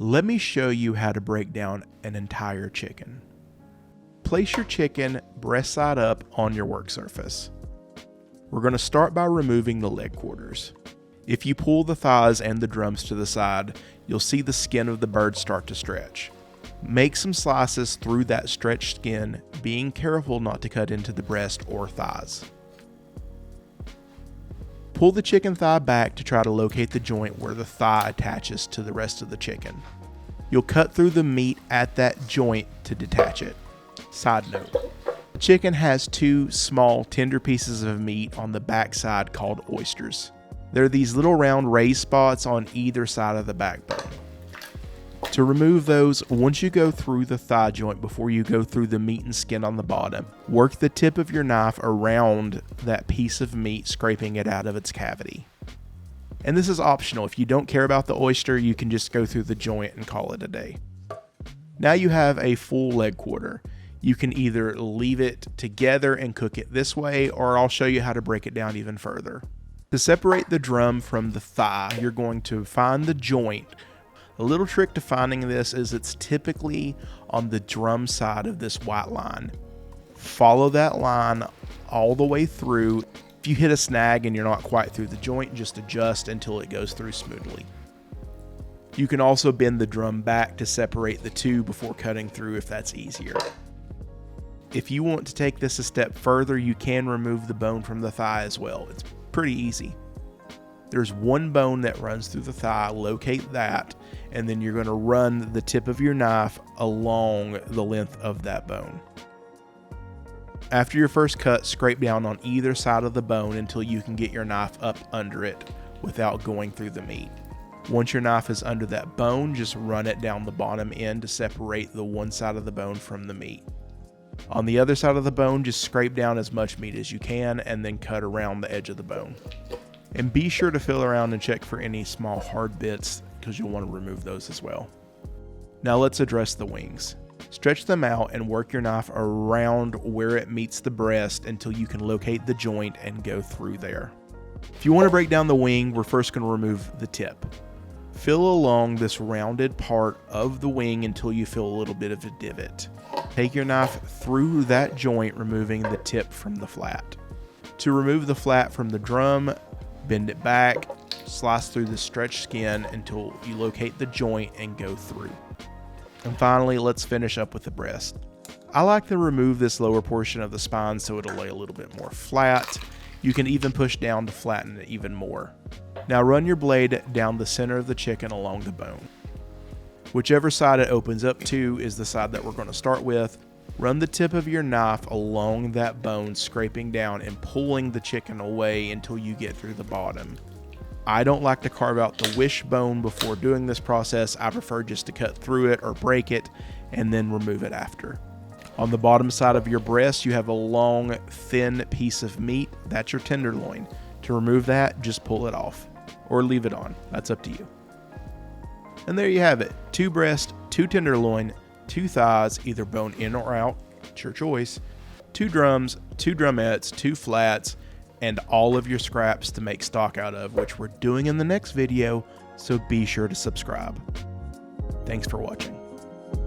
Let me show you how to break down an entire chicken. Place your chicken breast side up on your work surface. We're going to start by removing the leg quarters. If you pull the thighs and the drums to the side, you'll see the skin of the bird start to stretch. Make some slices through that stretched skin, being careful not to cut into the breast or thighs. Pull the chicken thigh back to try to locate the joint where the thigh attaches to the rest of the chicken. You'll cut through the meat at that joint to detach it. Side note, the chicken has two small tender pieces of meat on the back side called oysters. They're these little round raised spots on either side of the backbone. To remove those, once you go through the thigh joint before you go through the meat and skin on the bottom, work the tip of your knife around that piece of meat, scraping it out of its cavity. And this is optional. If you don't care about the oyster, you can just go through the joint and call it a day. Now you have a full leg quarter. You can either leave it together and cook it this way, or I'll show you how to break it down even further. To separate the drum from the thigh, you're going to find the joint. A little trick to finding this is it's typically on the drum side of this white line. Follow that line all the way through. If you hit a snag and you're not quite through the joint, just adjust until it goes through smoothly. You can also bend the drum back to separate the two before cutting through if that's easier. If you want to take this a step further, you can remove the bone from the thigh as well. It's pretty easy. There's one bone that runs through the thigh, locate that, and then you're going to run the tip of your knife along the length of that bone. After your first cut, scrape down on either side of the bone until you can get your knife up under it without going through the meat. Once your knife is under that bone, just run it down the bottom end to separate the one side of the bone from the meat. On the other side of the bone, just scrape down as much meat as you can and then cut around the edge of the bone. And be sure to feel around and check for any small hard bits because you'll want to remove those as well. Now let's address the wings. Stretch them out and work your knife around where it meets the breast until you can locate the joint and go through there. If you want to break down the wing, we're first going to remove the tip. Feel along this rounded part of the wing until you feel a little bit of a divot. Take your knife through that joint, removing the tip from the flat. To remove the flat from the drum, bend it back, slice through the stretched skin until you locate the joint and go through. And finally, let's finish up with the breast. I like to remove this lower portion of the spine so it'll lay a little bit more flat. You can even push down to flatten it even more. Now run your blade down the center of the chicken along the bone. Whichever side it opens up to is the side that we're going to start with. Run the tip of your knife along that bone, scraping down and pulling the chicken away until you get through the bottom. I don't like to carve out the wishbone before doing this process. I prefer just to cut through it or break it and then remove it after. On the bottom side of your breast, you have a long, thin piece of meat. That's your tenderloin. To remove that, just pull it off or leave it on. That's up to you. And there you have it. 2 breast, 2 tenderloin, 2 thighs, either bone in or out, it's your choice, 2 drums, 2 drumettes, 2 flats, and all of your scraps to make stock out of, which we're doing in the next video, so be sure to subscribe. Thanks for watching.